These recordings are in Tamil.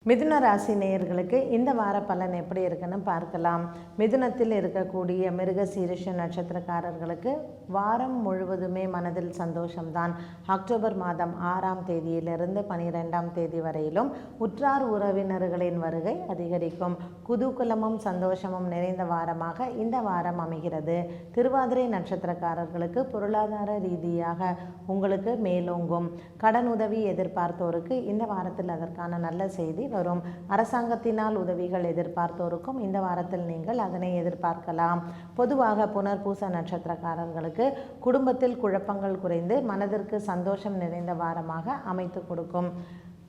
மிதுன ராசி நேயர்களுக்கு இந்த வார பலன் எப்படி இருக்குன்னு பார்க்கலாம். மிதுனத்தில் இருக்கக்கூடிய மிருக சீரிஷ நட்சத்திரக்காரர்களுக்கு வாரம் முழுவதுமே மனதில் சந்தோஷம்தான். அக்டோபர் மாதம் 6ஆம் தேதியிலிருந்து 12ஆம் தேதி வரையிலும் உற்றார் உறவினர்களின் வருகை அதிகரிக்கும். குதூகலமும் சந்தோஷமும் நிறைந்த வாரமாக இந்த வாரம் அமைகிறது. திருவாதிரை நட்சத்திரக்காரர்களுக்கு பொருளாதார ரீதியாக உங்களுக்கு மேலோங்கும். கடன் உதவி எதிர்பார்த்தோருக்கு இந்த வாரத்தில் அதற்கான நல்ல செய்தி வரும். அரசாங்கத்தினால் உதவிகள் எதிர்பார்த்தோருக்கும் இந்த வாரத்தில் நீங்கள் அதனை எதிர்பார்க்கலாம். பொதுவாக புனர்பூச நட்சத்திரக்காரர்களுக்கு குடும்பத்தில் குழப்பங்கள் குறைந்து மனதிற்கு சந்தோஷம் நிறைந்த வாரமாக அமைத்து கொடுக்கும்.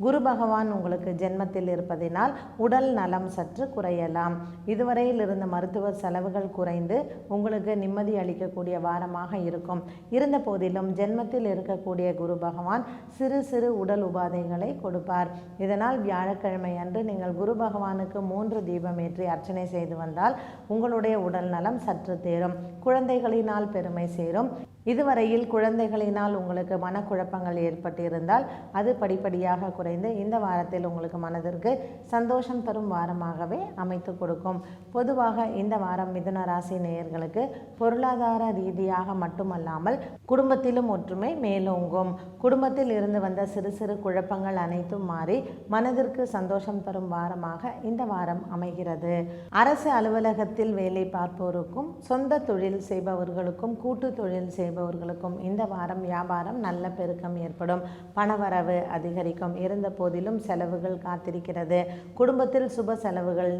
குரு பகவான் உங்களுக்கு ஜென்மத்தில் இருப்பதினால் உடல் நலம் சற்று குறையலாம். இதுவரையில் இருந்த மருத்துவ செலவுகள் குறைந்து உங்களுக்கு நிம்மதி அளிக்கக்கூடிய வாரமாக இருக்கும். இருந்த போதிலும் ஜென்மத்தில் இருக்கக்கூடிய குரு பகவான் சிறு சிறு உடல் உபாதைகளை கொடுப்பார். இதனால் வியாழக்கிழமை அன்று நீங்கள் குரு பகவானுக்கு 3 தீபம் ஏற்றி அர்ச்சனை செய்து வந்தால் உங்களுடைய உடல் நலம் சற்று தேரும். குழந்தைகளினால் பெருமை சேரும். இதுவரையில் குழந்தைகளினால் உங்களுக்கு மனக்குழப்பங்கள் ஏற்பட்டிருந்தால் அது படிப்படியாக குறைந்து இந்த வாரத்தில் உங்களுக்கு மனதிற்கு சந்தோஷம் தரும் வாரமாகவே அமைத்து கொடுக்கும். பொதுவாக இந்த வாரம் மிதுன ராசி நேயர்களுக்கு பொருளாதார ரீதியாக மட்டுமல்லாமல் குடும்பத்திலும் ஒற்றுமை மேலோங்கும். குடும்பத்தில் இருந்து வந்த சிறு சிறு குழப்பங்கள் அனைத்தும் மாறி மனதிற்கு சந்தோஷம் தரும் வாரமாக இந்த வாரம் அமைகிறது. அரசு அலுவலகத்தில் வேலை பார்ப்போருக்கும் சொந்த தொழில் செய்பவர்களுக்கும் கூட்டு தொழில் செய்பவர்களுக்கும் இந்த வாரம் வியாபாரம் நல்ல பெருக்கம் ஏற்படும். பணவரவு அதிகரிக்கும். இருந்த போதிலும் செலவுகள் காத்திருக்கிறது. குடும்பத்தில் சுப செலவுகள்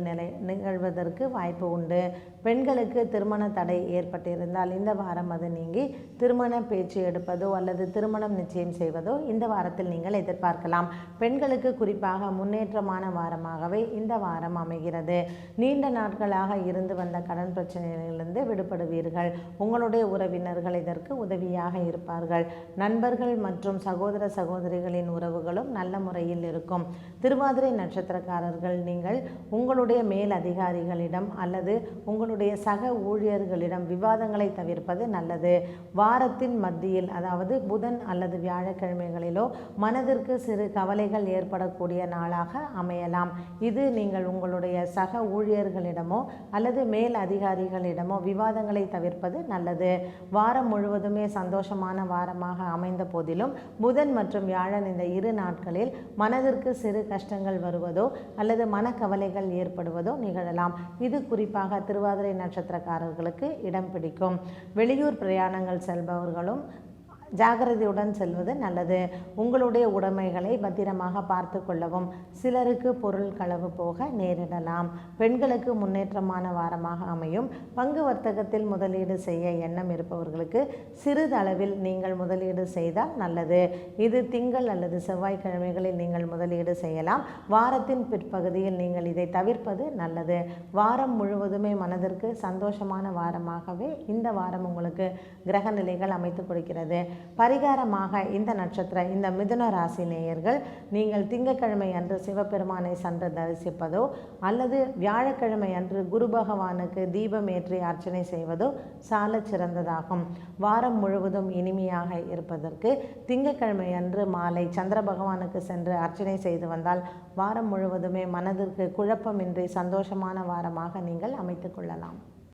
நிகழ்வதற்கு வாய்ப்பு உண்டு. பெண்களுக்கு திருமண தடை ஏற்பட்டிருந்தால் இந்த வாரம் அது நீங்கி திருமண பேச்சு எடுப்பதோ அல்லது திருமணம் நிச்சயம் செய்வதோ இந்த வாரத்தில் நீங்கள் எதிர்பார்க்கலாம். பெண்களுக்கு குறிப்பாக முன்னேற்றமான வாரமாகவே இந்த வாரம் அமைகிறது. நீண்ட நாட்களாக இருந்து வந்த கடன் பிரச்சனைகளிலிருந்து விடுபடுவீர்கள். உங்களுடைய உறவினர்கள் இதற்கு உதவியாக இருப்பார்கள். நண்பர்கள் மற்றும் சகோதர சகோதரிகளின் உறவுகளும் நல்ல முறையில் இருக்கும். திருவாதிரை நட்சத்திரக்காரர்கள் நீங்கள் உங்களுடைய மேல் அதிகாரிகளிடம் அல்லது உங்களுடைய சக ஊழியர்களிடம் விவாதங்களை தவிர்ப்பது நல்லது. வாரத்தின் மத்தியில் அதாவது புதன் அல்லது வியாழக்கிழமைகளிலோ மனதிற்கு சிறு கவலைகள் ஏற்படக்கூடிய நாளாக அமையலாம். இது நீங்கள் உங்களுடைய சக ஊழியர்களிடமோ அல்லது மேல் அதிகாரிகளிடமோ விவாதங்களை தவிர்ப்பது நல்லது. வாரம் முழுவதுமே சந்தோஷமான வாரமாக அமைந்த போதிலும் புதன் மற்றும் வியாழன் இந்த 2 நாட்களில் மனதிற்கு சிறு கஷ்டங்கள் வருவதோ அல்லது மனக்கவலைகள் ஏற்படுவதோ நிகழலாம். இது குறிப்பாக திருவாதிரை நட்சத்திரக்காரர்களுக்கு இடம் பிடிக்கும். வெளியூர் பிரயாணங்கள் செல்பவர்களும் ஜாகிரதையுடன் செல்வது நல்லது. உங்களுடைய உடைமைகளை பத்திரமாக பார்த்து கொள்ளவும். சிலருக்கு பொருள் களவு போக நேரிடலாம். பெண்களுக்கு முன்னேற்றமான வாரமாக அமையும். பங்கு வர்த்தகத்தில் முதலீடு செய்ய எண்ணம் இருப்பவர்களுக்கு சிறிதளவில் நீங்கள் முதலீடு செய்தால் நல்லது. இது திங்கள் அல்லது செவ்வாய்க்கிழமைகளில் நீங்கள் முதலீடு செய்யலாம். வாரத்தின் பிற்பகுதியில் நீங்கள் இதை தவிர்ப்பது நல்லது. வாரம் முழுவதுமே மனதிற்கு சந்தோஷமான வாரமாகவே இந்த வாரம் உங்களுக்கு கிரக நிலைகள் அமைத்து கொடுக்கிறது. பரிகாரமாக இந்த மிதுன ராசி நேயர்கள் நீங்கள் திங்கட்கிழமை அன்று சிவபெருமானை சென்று தரிசிப்பதோ அல்லது வியாழக்கிழமை அன்று குரு பகவானுக்கு தீபம் ஏற்றி அர்ச்சனை செய்வதோ சால சிறந்ததாகும். வாரம் முழுவதும் இனிமையாக இருப்பதற்கு திங்கட்கிழமை அன்று மாலை சந்திர பகவானுக்கு சென்று அர்ச்சனை செய்து வந்தால் வாரம் முழுவதுமே மனதிற்கு குழப்பமின்றி சந்தோஷமான வாரமாக நீங்கள் அமைத்து கொள்ளலாம்.